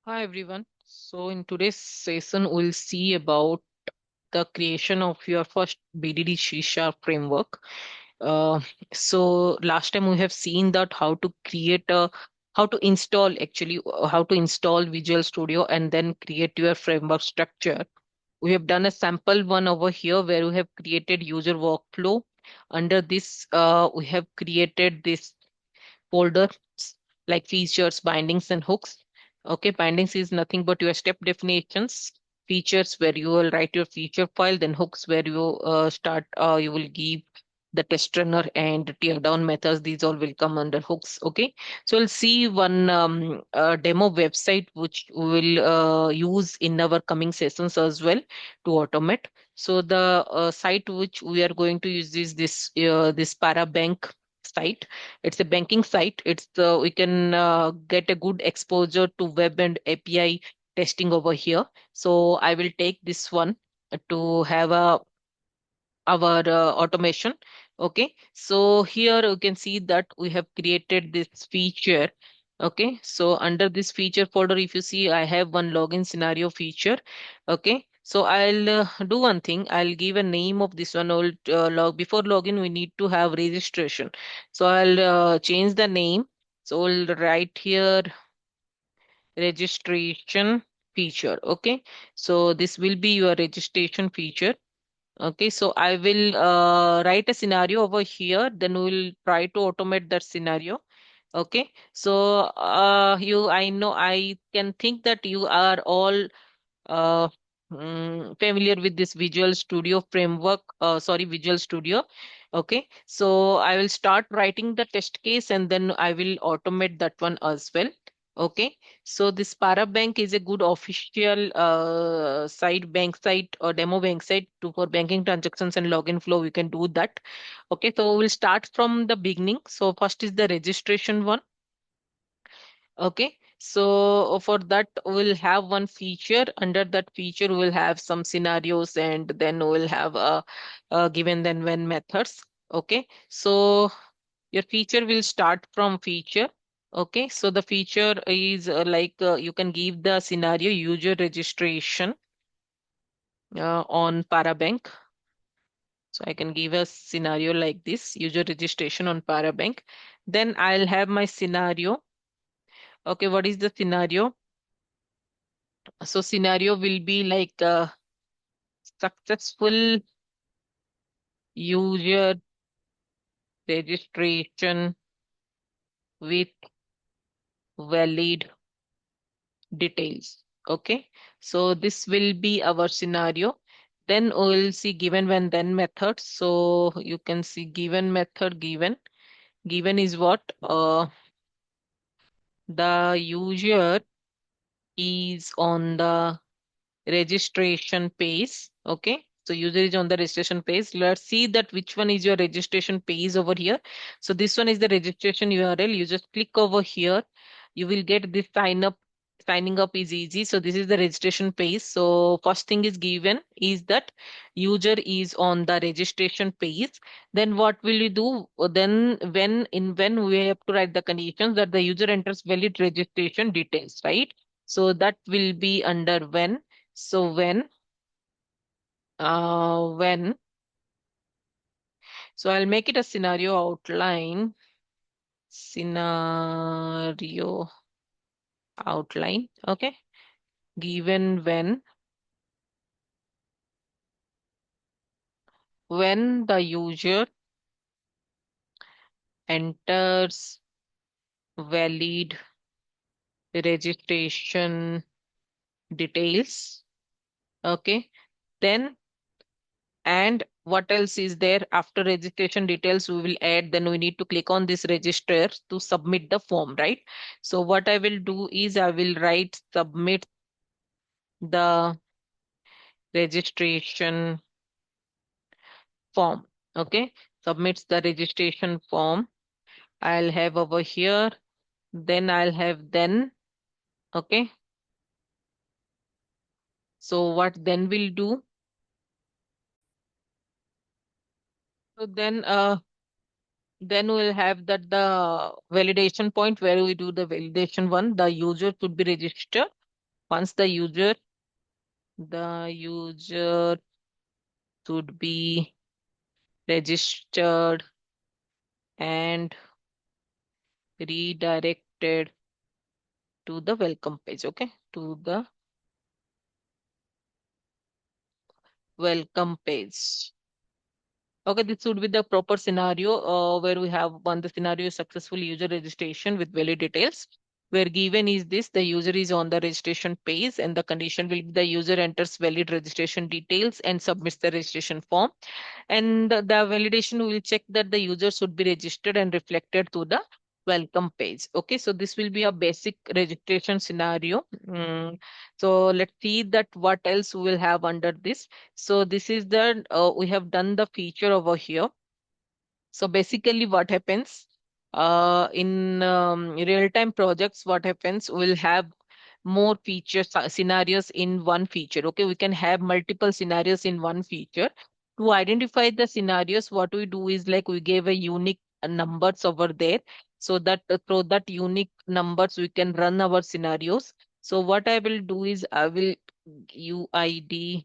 Hi everyone. So in today's session, we'll see about the creation of your first BDD Shisha framework. Uh, so last time we have seen that how to install how to install Visual Studio and then create your framework structure. We have done a sample one over here where we have created user workflow. Under this, we have created this folders like features, bindings, and hooks. Okay, bindings is nothing but your step definitions. Features where you will write your feature file, then hooks where you will give the test runner and tear down methods. These all will come under hooks. Okay, so we'll see one demo website which we will use in our coming sessions as well to automate. So the site which we are going to use is this Parabank site. It's a banking site. We can get a good exposure to web and API testing over here. So I will take this one to have our automation. Okay, so here you can see that we have created this feature. Okay, so under this feature folder, if you see, I have one login scenario feature. Okay, so I'll do one thing. I'll give a name of this one. Old before login, we need to have registration. So I'll change the name. So I'll write here registration feature. Okay, so this will be your registration feature. Okay, so I will write a scenario over here, then we'll try to automate that scenario. Okay, so I know I can think that you are all uh, familiar with this Visual Studio framework, Visual Studio. Okay, so I will start writing the test case and then I will automate that one as well. Okay, so this Parabank is a good official bank site or demo bank site for banking transactions and login flow. We can do that. Okay, so we'll start from the beginning. So first is the registration one. Okay, so for that we'll have one feature. Under that feature, we'll have some scenarios, and then we'll have a given then when methods. Okay, so your feature will start from feature. Okay, so the feature is you can give the scenario user registration on Parabank. So I can give a scenario like this user registration on Parabank. Then I'll have my scenario. Okay, what is the scenario? So scenario will be like successful user registration with valid details. Okay, so this will be our scenario. Then we'll see given when then method. So you can see given method given. Given is what? The user is on the registration page. Okay, so user is on the registration page. Let's see that which one is your registration page over here. So this one is the registration URL. You just click over here, you will get this signing up is easy. So this is the registration page. So first thing is given is that user is on the registration page. Then what will you do? Then when we have to write the conditions that the user enters valid registration details, right? So that will be under when. So when, so I'll make it a scenario outline, scenario outline. Okay. Given when the user enters valid registration details. Okay. Then, and what else is there after registration details we will add, then we need to click on this register to submit the form, right? So what I will do is I will write submit the registration form. Okay, submits the registration form. I'll have over here, then I'll have then. Okay, so what then we'll do? So then we'll have that the validation point where we do the validation one. The user should be registered. once the user should be registered and redirected to the welcome page. Okay, to the welcome page. Okay, this would be the proper scenario where we have one the scenario successful user registration with valid details. Where given is this, the user is on the registration page and the condition will be the user enters valid registration details and submits the registration form. And the validation will check that the user should be registered and reflected to the welcome page. Okay, so this will be a basic registration scenario. So let's see that what else we will have under this. So this is the we have done the feature over here. So basically what happens in real-time projects, what happens, we'll have more features, scenarios in one feature. Okay, we can have multiple scenarios in one feature. To identify the scenarios, what we do is like we gave a unique numbers over there so that through that unique numbers we can run our scenarios. So what I will do is I will UID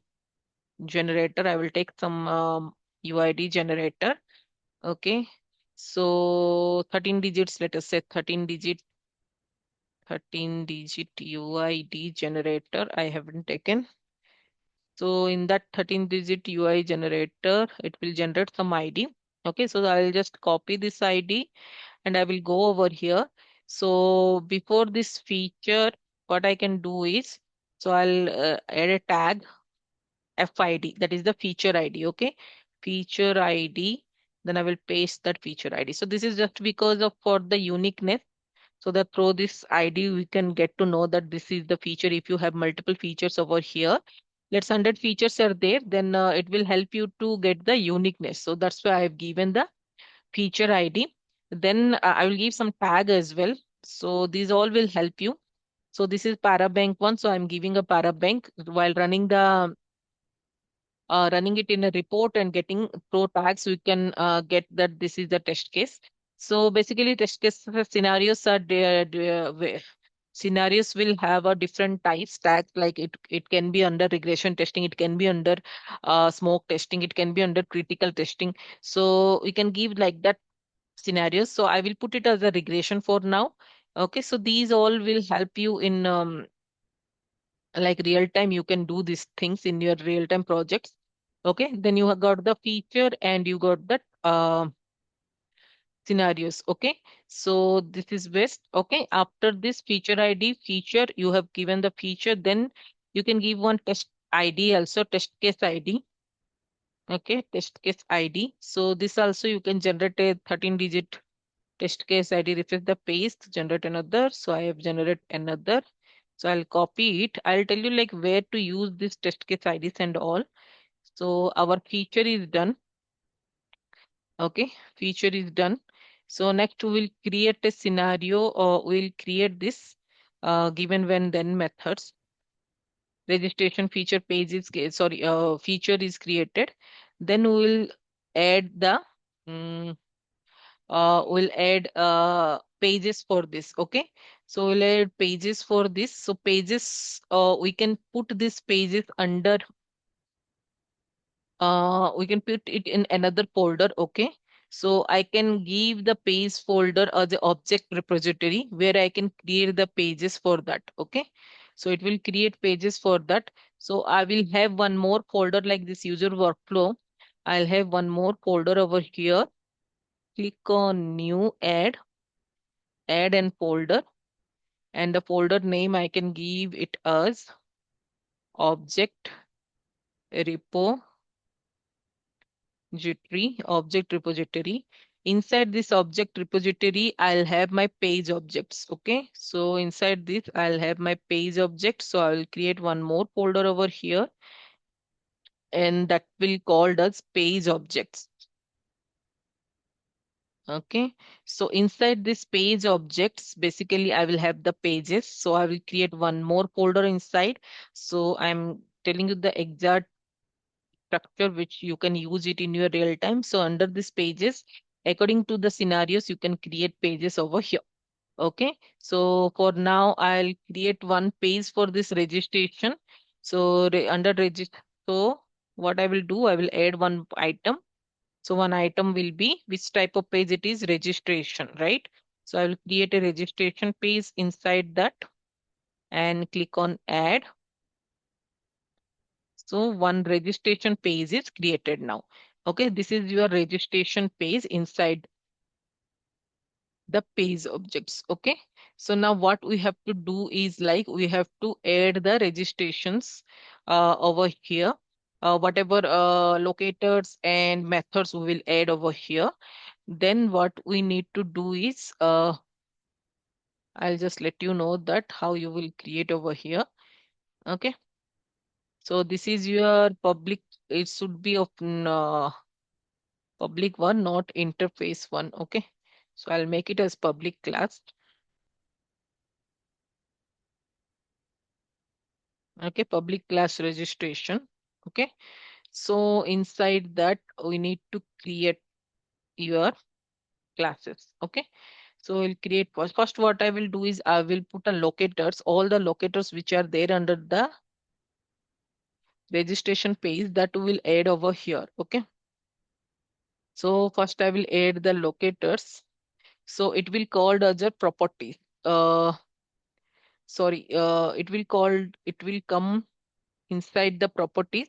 generator. I will take some UID generator. Okay. So 13 digits, let us say 13 digit UID generator I haven't taken. So in that 13-digit UI generator, it will generate some ID. Okay, so I'll just copy this ID and I will go over here. So before this feature, what I can do is, so I'll add a tag FID, that is the feature ID. Okay, feature ID. Then I will paste that feature ID. So this is just because of for the uniqueness. So that through this ID, we can get to know that this is the feature. If you have multiple features over here, let's 100 features are there, then it will help you to get the uniqueness. So that's why I've given the feature ID. Then I will give some tag as well. So these all will help you. So this is Parabank one. So I'm giving a Parabank while running it in a report and getting pro tags, we can get that this is the test case. So basically, test case scenarios are there. Scenarios will have a different types tags. Like it can be under regression testing, it can be under smoke testing, it can be under critical testing. So we can give like that scenarios. So I will put it as a regression for now. Okay, so these all will help you in like real time. You can do these things in your real time projects. Okay, then you have got the feature and you got that scenarios. Okay, so this is best. Okay, after this feature ID feature, you have given the feature, then you can give one test ID also, test case ID. Okay, test case ID. So this also you can generate a 13-digit test case ID, refresh the paste, generate another. So I have generated another. So I'll copy it. I'll tell you like where to use this test case IDs and all. So our feature is done. Okay, feature is done. So next we will create a scenario or we'll create this given when then methods. Registration feature page is sorry feature is created. Then we will add the mm, we'll add pages for this. Okay, so we'll add pages for this. So pages we can put these pages under we can put it in another folder. Okay, so I can give the page folder as the object repository where I can create the pages for that. Okay, so it will create pages for that. So I will have one more folder like this user workflow. I'll have one more folder over here. Click on new, add and folder, and the folder name I can give it as object repository. Inside this object repository, I'll have my page objects. Okay, so inside this, I'll have my page object. So I will create one more folder over here, and that will called as page objects. Okay, so inside this page objects, basically I will have the pages. So I will create one more folder inside. So I'm telling you the exact structure which you can use it in your real time. So under this pages, according to the scenarios, you can create pages over here. Okay, so for now, I'll create one page for this registration. So under register, so what I will do, I will add one item. So one item will be which type of page it is, registration, right? So I will create a registration page inside that and click on add. So one registration page is created now. Okay, this is your registration page inside the page objects. Okay, so now what we have to do is like we have to add the registrations over here. Whatever locators and methods we will add over here. Then what we need to do is I'll just let you know that how you will create over here. Okay, so this is your public. It should be of public one, not interface one. Okay, so I'll make it as public class. Okay, public class registration. Okay, so inside that we need to create your classes. Okay, so we'll create first what I will do is I will put a locators, all the locators which are there under the registration page that we will add over here. Okay, so first I will add the locators. So it will called as a property. Uh, sorry, it will come inside the properties.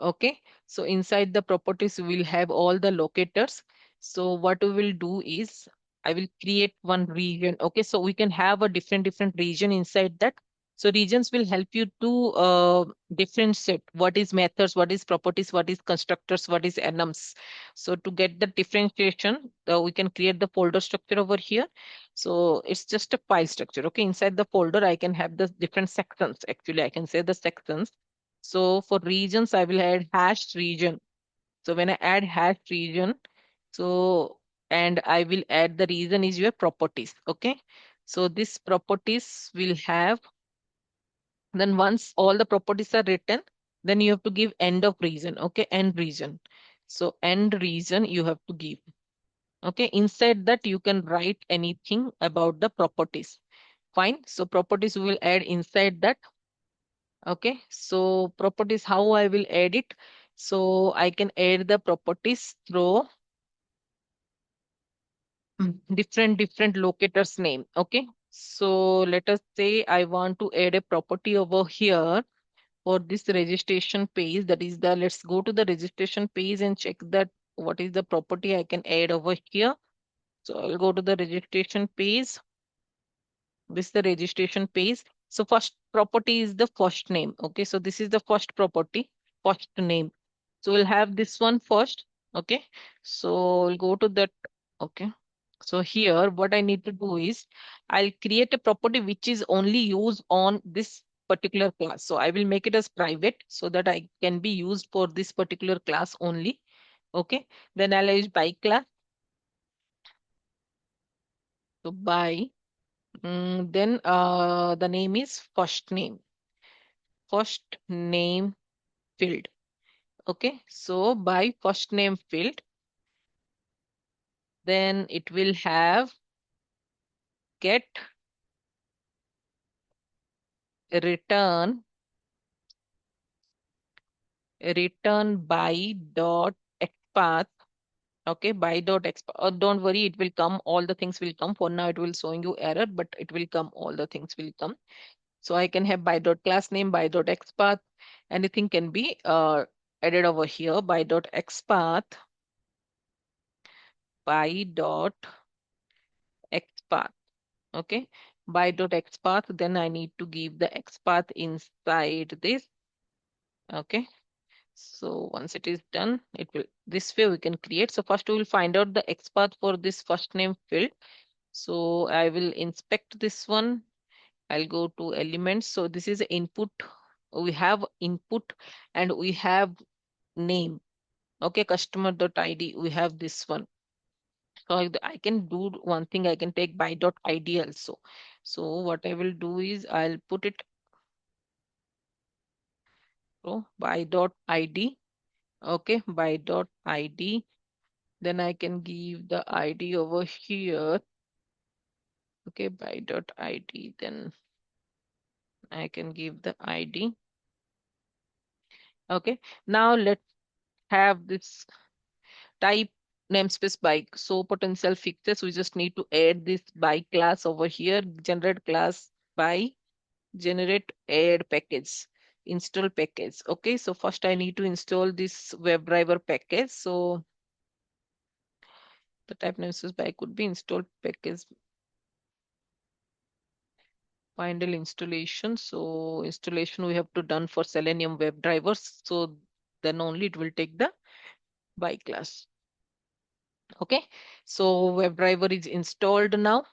Okay, so inside the properties, we will have all the locators. So what we will do is I will create one region. Okay, so we can have a different region inside that. So regions will help you to differentiate what is methods, what is properties, what is constructors, what is enums. So to get the differentiation, we can create the folder structure over here. So it's just a file structure. Okay, inside the folder, I can have the different sections. Actually, I can say the sections. So for regions, I will add hashed region. So when I add hashed region, so and I will add the reason is your properties. Okay. So this properties will have, then once all the properties are written, then you have to give end of reason. Okay. End reason. So end reason you have to give. Okay. Inside that you can write anything about the properties. Fine. So properties we will add inside that. Okay, so properties, how I will add it? So I can add the properties through different locators name. Okay, so let us say I want to add a property over here for this registration page. That is the, let's go to the registration page and check that what is the property I can add over here. So I'll go to the registration page. This is the registration page. So first property is the first name. Okay, so this is the first property, first name. So we'll have this one first. Okay, so we'll go to that. Okay, so here what I need to do is I'll create a property which is only used on this particular class. So I will make it as private so that I can be used for this particular class only. Okay, then I'll use by class. So by then the name is first name. First name field. Okay, so by first name field, then it will have get return by dot xpath. Okay, by dot xpath. Don't worry, it will come. All the things will come. For now, it will showing you error, but it will come. All the things will come. So I can have by dot class name, by dot xpath. Anything can be added over here. By dot xpath, by dot xpath. Okay, by dot xpath. Then I need to give the xpath inside this. Okay. So once it is done, it will, this way we can create. So first we will find out the XPath for this first name field. So I will inspect this one. I'll go to elements. So this is input. We have input and we have name. Okay, customer.id. We have this one. So I can do one thing. I can take by dot ID also. So what I will do is I'll put it so by dot ID. Okay, by dot ID. Then I can give the ID over here. Okay, by dot id, then I can give the id. Okay, now let's have this type namespace bike. So potential fixes, we just need to add this bike class over here, generate class by generate add package, install package. Okay, so first I need to install this WebDriver package. So the type namespace bike could be install package final installation. So installation we have to done for Selenium WebDrivers. So then only it will take the bike class. Okay, so WebDriver is installed now.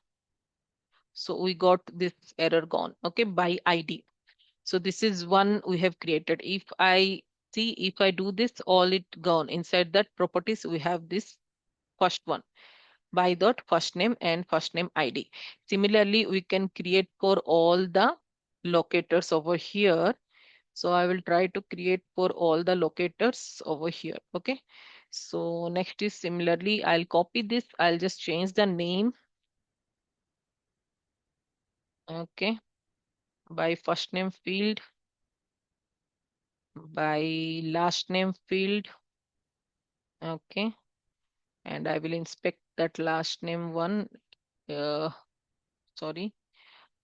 So we got this error gone. Okay, by ID. So this is one we have created. If I see, if I do this, all it gone. Inside that properties, we have this first one by dot first name and first name ID. Similarly, we can create for all the locators over here. So I will try to create for all the locators over here. Okay. So next is similarly, I'll copy this. I'll just change the name. Okay. By first name field, by last name field. Okay. And I will inspect that last name one. Uh, Sorry.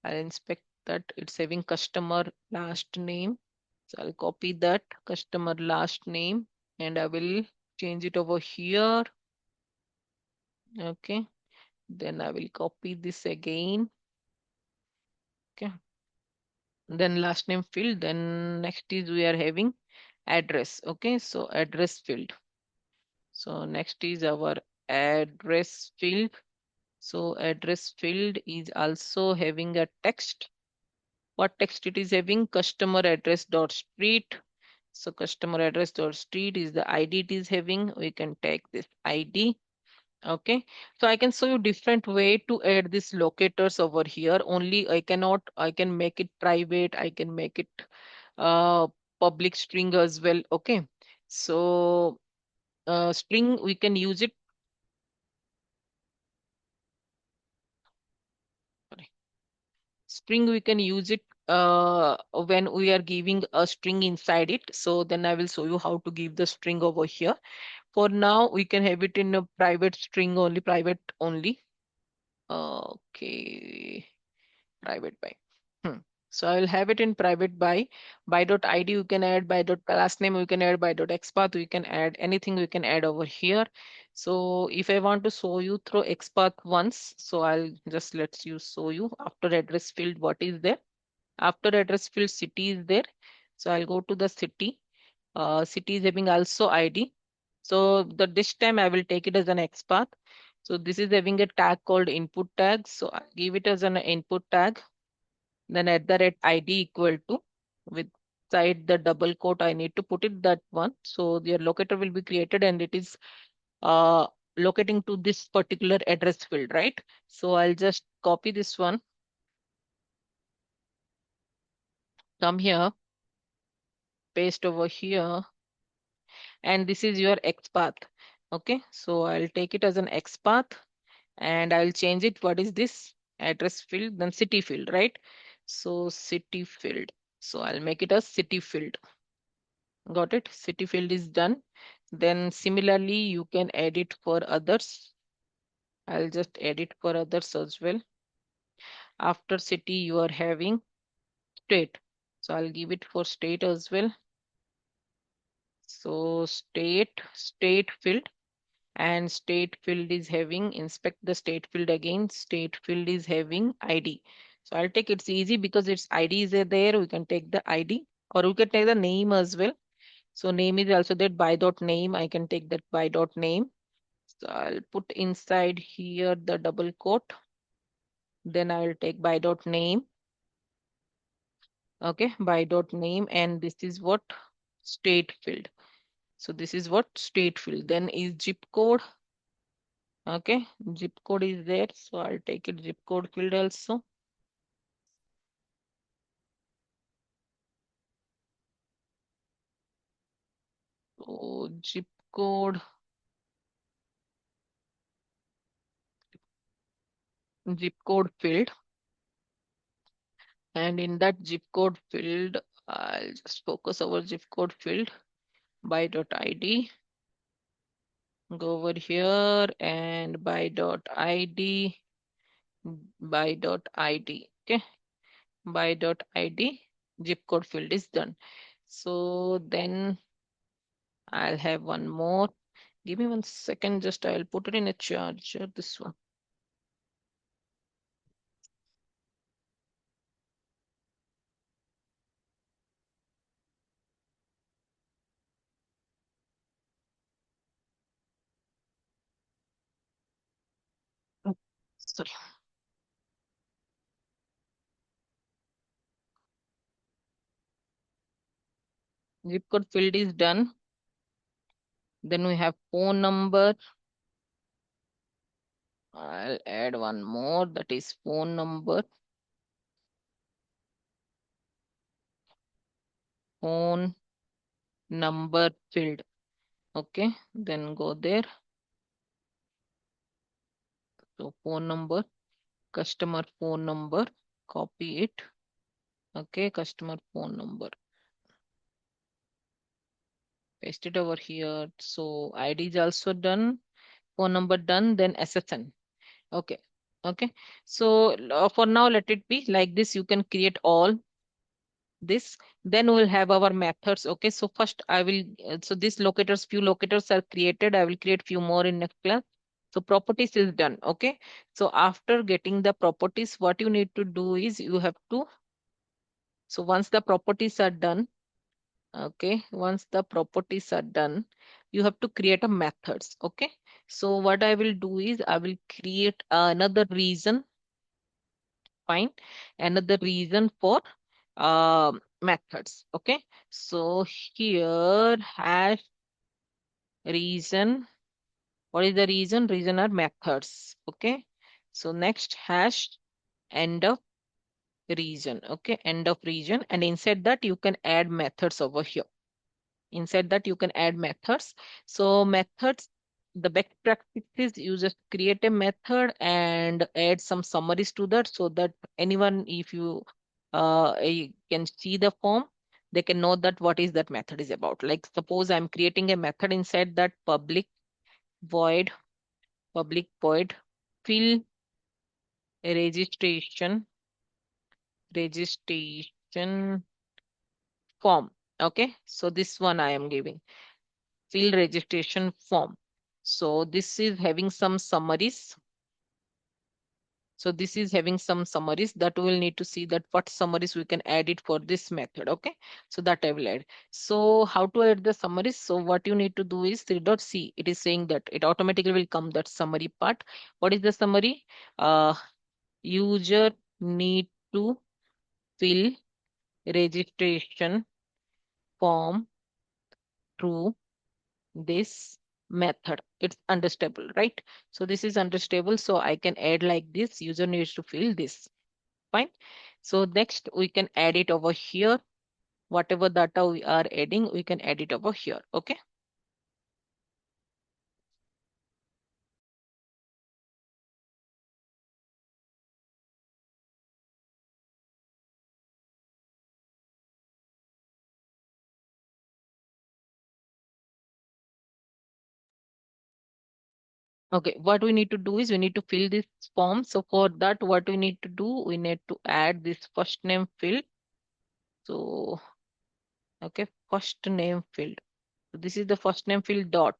I'll inspect that it's having customer last name. So I'll copy that customer last name and I will change it over here. Okay. Then I will copy this again. Okay. Then last name field. Then next is we are having address. Okay. So address field. So next is our address field. So address field is also having a text. What text it is having? Customer address dot street. So customer address dot street is the ID it is having. We can take this ID. Okay. So I can show you different way to add these locators over here. Only I cannot, I can make it private. I can make it uh public string as well. Okay. So string we can use it. Sorry. String we can use it when we are giving a string inside it. So then I will show you how to give the string over here. For now, we can have it in a private string only, private only. Okay, private by. Hmm. So I will have it in private by dot ID you can add, by dot class name you can add, by dot XPath we can add, anything we can add over here. So if I want to show you through XPath once, so I'll just let you show you after address field what is there. After address field city is there. So I'll go to the city. City is having also ID. So the this time I will take it as an XPath. So this is having a tag called input tag. So I give it as an input tag. Then at the rate ID equal to with side the double quote I need to put it that one. So your locator will be created and it is uh locating to this particular address field, right? So I'll just copy this one, come here, paste over here, and this is your XPath. Okay, so I'll take it as an XPath and I'll change it. What is this? Address field, then city field, right? So city field. So I'll make it a city field. Got it? City field is done. Then similarly, you can add it for others. I'll just add it for others as well. After city, you are having state. So I'll give it for state as well. So state field. And state field is having, inspect the state field again, state field is having ID. So I'll take, it's easy because its ID is there, we can take the ID or we can take the name as well. So name is also that by dot name, I can take that by dot name. So I'll put inside here the double quote, then I'll take by dot name. Okay, by dot name, and this is what? State field. So this is what? State field. Then is zip code. Okay, zip code is there, so I'll take it zip code field also. So zip code, zip code field, and in that zip code field, I'll just focus over zip code field by.id. Go over here and by.id, by.id. Okay, by.id zip code field is done. So then I'll have one more. Give me 1 second, just I'll put it in a charger, this one. Oh, sorry. Zip code field is done. Then we have phone number. I'll add one more, that is phone number. Phone number field. Okay, then go there. So phone number, customer phone number, copy it. Okay, customer phone number. Paste it over here. So ID is also done. Phone number done, then SSN. Okay. Okay. So for now, let it be like this. You can create all this. Then we'll have our methods. Okay. So first I will, so these locators, few locators are created. I will create few more in next class. So properties is done. Okay. So after getting the properties, what you need to do is you have to, so once the properties are done, okay, once the properties are done, you have to create a methods. Okay. So what I will do is I will create another reason. Fine. Another reason for methods. Okay. So here hash reason. What is the reason? Reason are methods. Okay. So next hash end of region. Okay. End of region. And inside that you can add methods over here. Inside that you can add methods. So methods, the best practice is you just create a method and add some summaries to that, so that anyone, if you can see the form, they can know that what is that method is about. Like suppose I'm creating a method inside that void public void fill registration registration form. Okay, so this one I am giving field registration form. So this is having some summaries. So this is having some summaries that we will need to see that what summaries we can add it for this method. Okay. So that I will add. So how to add the summaries? So what you need to do is 3.c. It is saying that it automatically will come that summary part. What is the summary? User need to fill registration form through this method. It's understable, right? So this is understable. So I can add like this. User needs to fill this. Fine. So next we can add it over here. Whatever data we are adding, we can add it over here. Okay. Okay. What we need to do is we need to fill this form. So for that, what we need to do, we need to add this first name field. So, okay, first name field. So this is the first name field dot.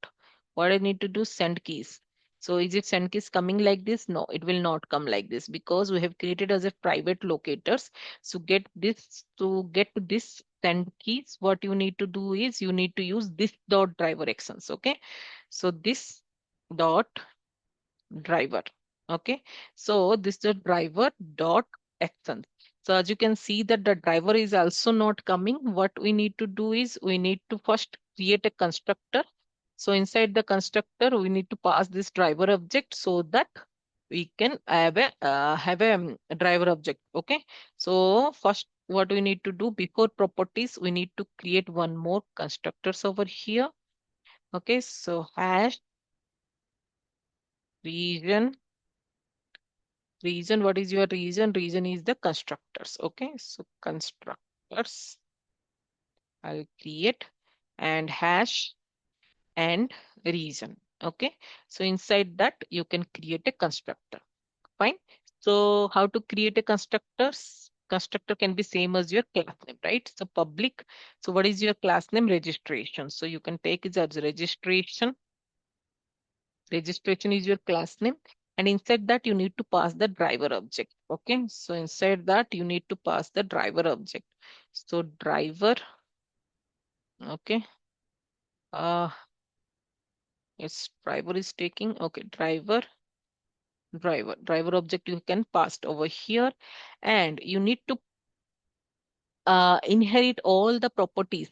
What I need to do, send keys. So is it send keys coming like this? No, it will not come like this because we have created as a private locators. So get this, to get to this send keys, what you need to do is you need to use this dot driver actions. Okay. So this dot driver. Okay. So this is the driver dot action. So as you can see that the driver is also not coming. What we need to do is we need to first create a constructor. So inside the constructor, we need to pass this driver object so that we can have a driver object. Okay. So first what we need to do before properties, we need to create one more constructors over here. Okay. So hash region Region, what is your region? Region is the constructors. Okay, so constructors I'll create, and hash and region. Okay, so inside that you can create a constructor. Fine. So how to create a constructors? Constructor can be same as your class name, right? So public. So what is your class name? Registration. So you can take it as registration. Registration is your class name. And inside that you need to pass the driver object. Okay. So inside that you need to pass the driver object. So driver. Okay. Uh, yes, driver is taking. Okay. Driver object you can pass over here, and you need to inherit all the properties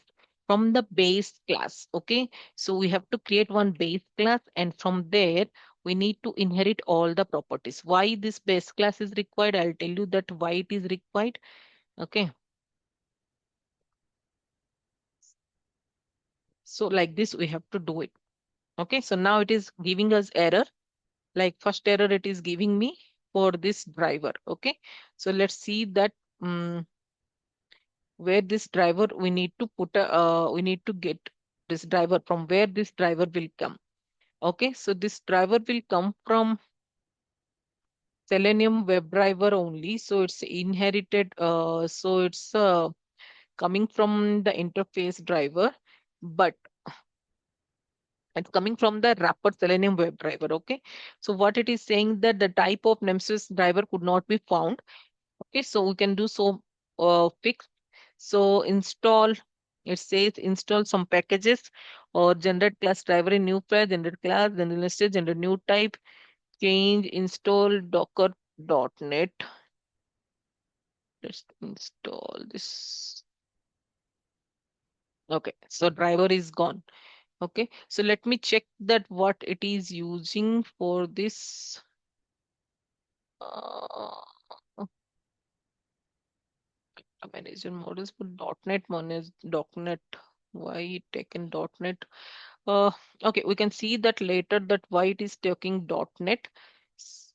from the base class. Okay, so we have to create one base class, and from there we need to inherit all the properties. Why this base class is required? I'll tell you that why it is required. Okay, so like this we have to do it. Okay, so now it is giving us error. Like first error it is giving me for this driver. Okay, so let's see that. Where this driver we need to put a we need to get this driver, from where this driver will come. Okay, so this driver will come from Selenium WebDriver only, so it's inherited, so it's coming from the interface driver, but it's coming from the wrapper Selenium WebDriver. Okay, so what it is saying that the type of Nemesis driver could not be found. Okay, so we can do so fix. So install, it says install some packages or generate class driver in new file, generate class, then listed, generate new type, change, install docker.net. Let's install this. Okay, so driver is gone. Okay, so let me check that what it is using for this. Uh, Manager models for .NET manage .NET. Why taken .NET? Uh, okay, we can see that later that why it is taking .NET. S-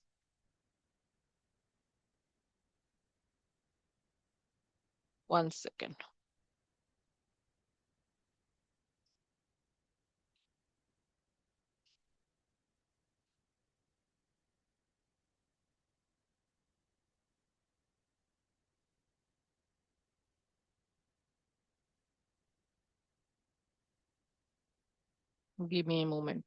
One second. Give me a moment.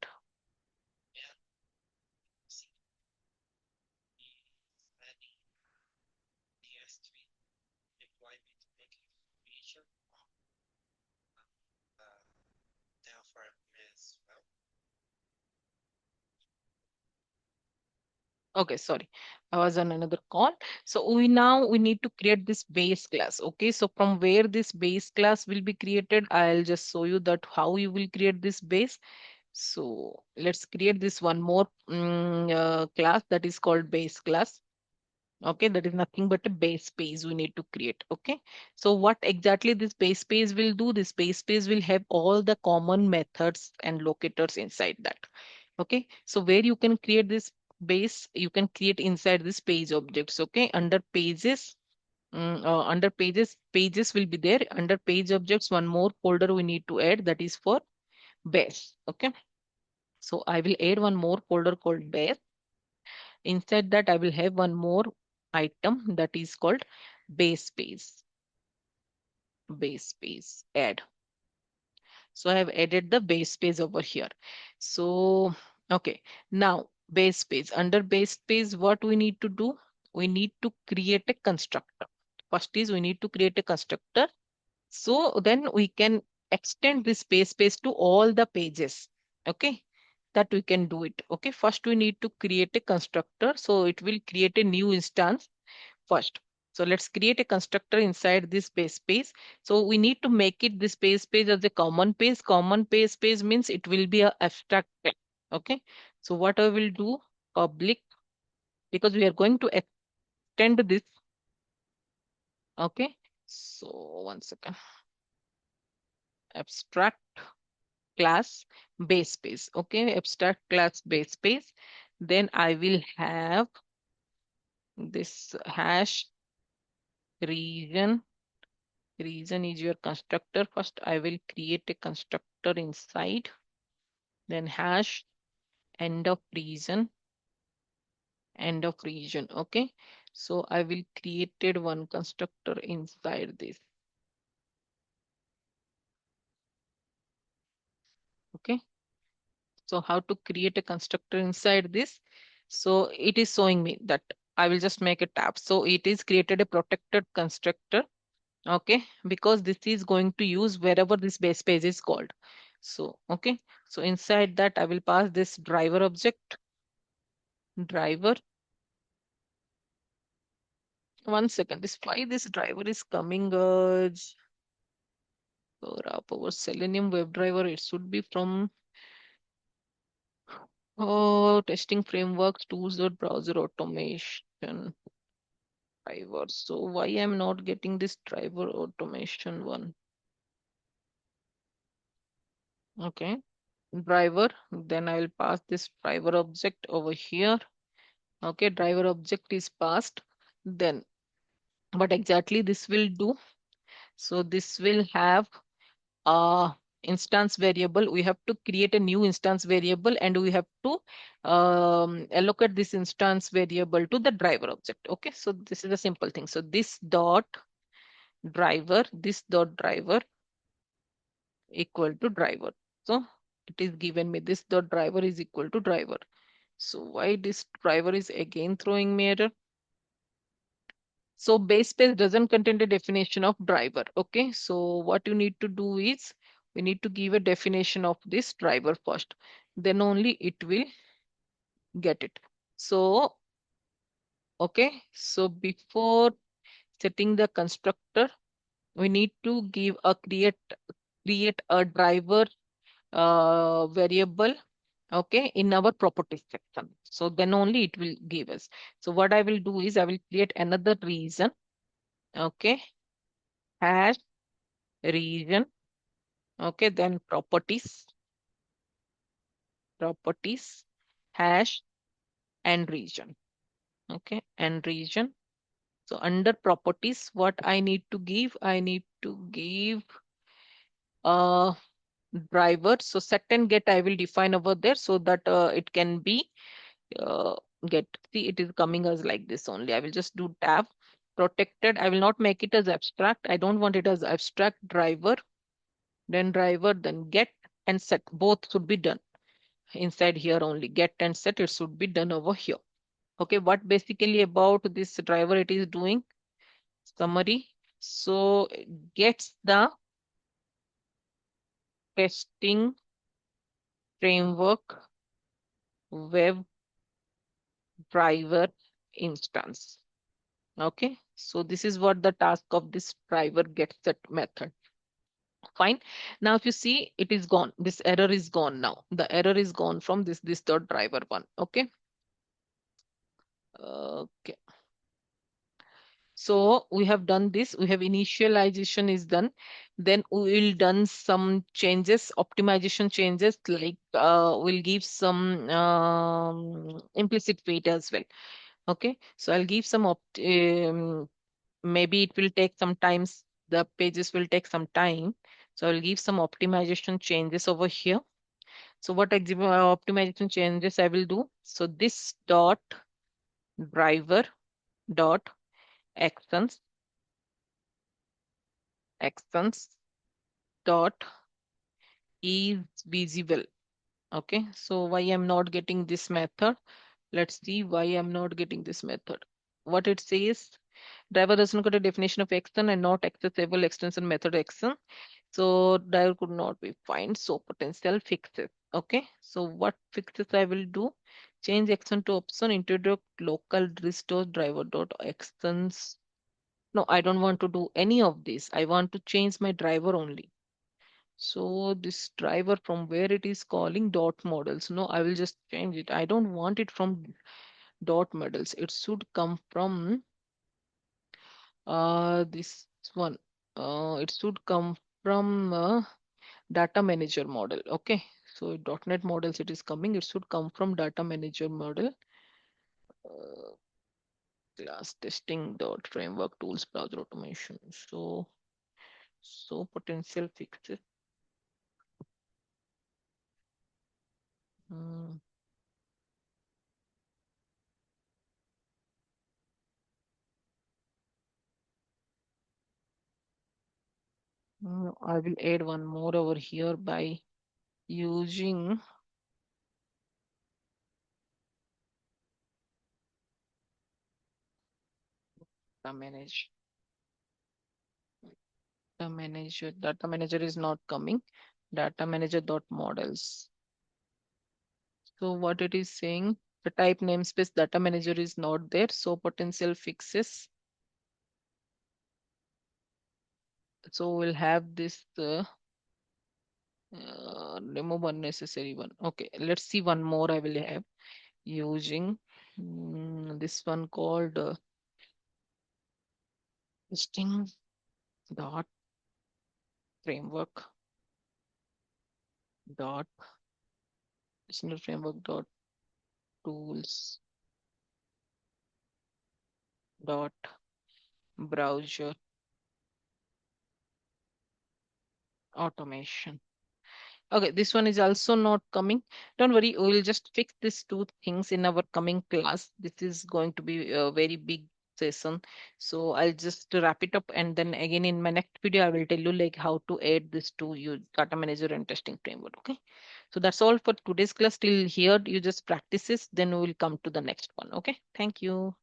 Okay, sorry. I was on another call. So we need to create this base class. Okay, so from where this base class will be created, I'll just show you that how you will create this base. So let's create this one more class that is called base class. Okay, that is nothing but a base page we need to create. Okay, so what exactly this base page will do? This base page will have all the common methods and locators inside that. Okay, so where you can create this base, you can create inside this page objects. Okay, under pages, under pages, pages will be there. Under page objects, one more folder we need to add, that is for base. Okay, so I will add one more folder called base. Inside that, I will have one more item that is called base page. Base page add. So I have added the base page over here. So, okay. Now base page. Under base page, what we need to do? We need to create a constructor. First is we need to create a constructor. So then we can extend this base page to all the pages. Okay. That we can do it. Okay. First we need to create a constructor. So it will create a new instance first. So let's create a constructor inside this base page. So we need to make it this base page as a common page. Common page means it will be a abstract tag. Okay. So what I will do, public, because we are going to extend this. Okay. So one second. Abstract class base page. Okay. Abstract class base page. Then I will have this hash region. Region is your constructor. First, I will create a constructor inside, then hash end of region, end of region. Okay. So I will created one constructor inside this. Okay. So how to create a constructor inside this? So it is showing me that I will just make a tab. So it is created a protected constructor. Okay, because this is going to use wherever this base page is called. So okay, so inside that I will pass this driver object. Driver. One second. This why this driver is coming for our Selenium WebDriver. It should be from testing frameworks, tools, or browser automation driver. So why I'm not getting this driver automation one? Okay, driver. Then I will pass this driver object over here. Okay, driver object is passed. Then what exactly this will do? So this will have a instance variable. We have to create a new instance variable and we have to allocate this instance variable to the driver object. Okay, so this is a simple thing. So this dot driver, this dot driver equal to driver. So it is given me this dot driver is equal to driver. So why this driver is again throwing me error? So base page doesn't contain the definition of driver. Okay, so what you need to do is we need to give a definition of this driver first. Then only it will get it. So, okay, so before setting the constructor, we need to give a create a driver variable, okay, in our properties section. So then only it will give us. So what I will do is I will create another reason, okay, hash region. Okay, then properties, hash and region. Okay, and region. So under properties, what I need to give? I need to give a driver. So set and get I will define over there so that it can be uh, get. See, it is coming as like this only. I will just do tab protected. I will not make it as abstract. I don't want it as abstract driver, then get and set. Both should be done inside here only. Get and set, it should be done over here. Okay, what basically about this driver it is doing? Summary. So it gets the testing framework web driver instance. Okay, so this is what the task of this driver get set method. Fine. Now if you see it is gone, this error is gone now. The error is gone from this dot driver one. Okay. Okay. So we have done this. We have initialization is done. Then we will done some changes, optimization changes, like we'll give some implicit weight as well. Okay. So I'll give some maybe it will take some times. The pages will take some time. So I'll give some optimization changes over here. So what optimization changes I will do? So this dot driver dot actions actions dot is visible. Okay, so why I'm not getting this method? Let's see why I'm not getting this method. What it says, driver does not get a definition of action and not accessible extension method action. So driver could not be found. So potential fixes. Okay, so what fixes I will do? Change action to option, introduce local restore driver dot actions. No, I don't want to do any of this. I want to change my driver only. So this driver from where it is calling dot models. No, I will just change it. I don't want it from dot models. It should come from this one. It should come from data manager model. Okay. So .NET models it is coming. It should come from data manager model. Uh, class testing dot framework tools browser automation. So potential fixes. Hmm, I will add one more over here by using the manage. Data manager is not coming. Data manager dot models. So what it is saying, the type namespace data manager is not there. So potential fixes. So we'll have this remove unnecessary one. Okay, let's see one more I will have using this one called testing dot framework dot testing framework dot tools dot browser automation. Okay, this one is also not coming. Don't worry, we will just fix these two things in our coming class. This is going to be a very big session. So I'll just wrap it up, and then again in my next video, I will tell you like how to add this to your data manager and testing framework. Okay. So that's all for today's class. Till here, you just practice this, then we will come to the next one. Okay. Thank you.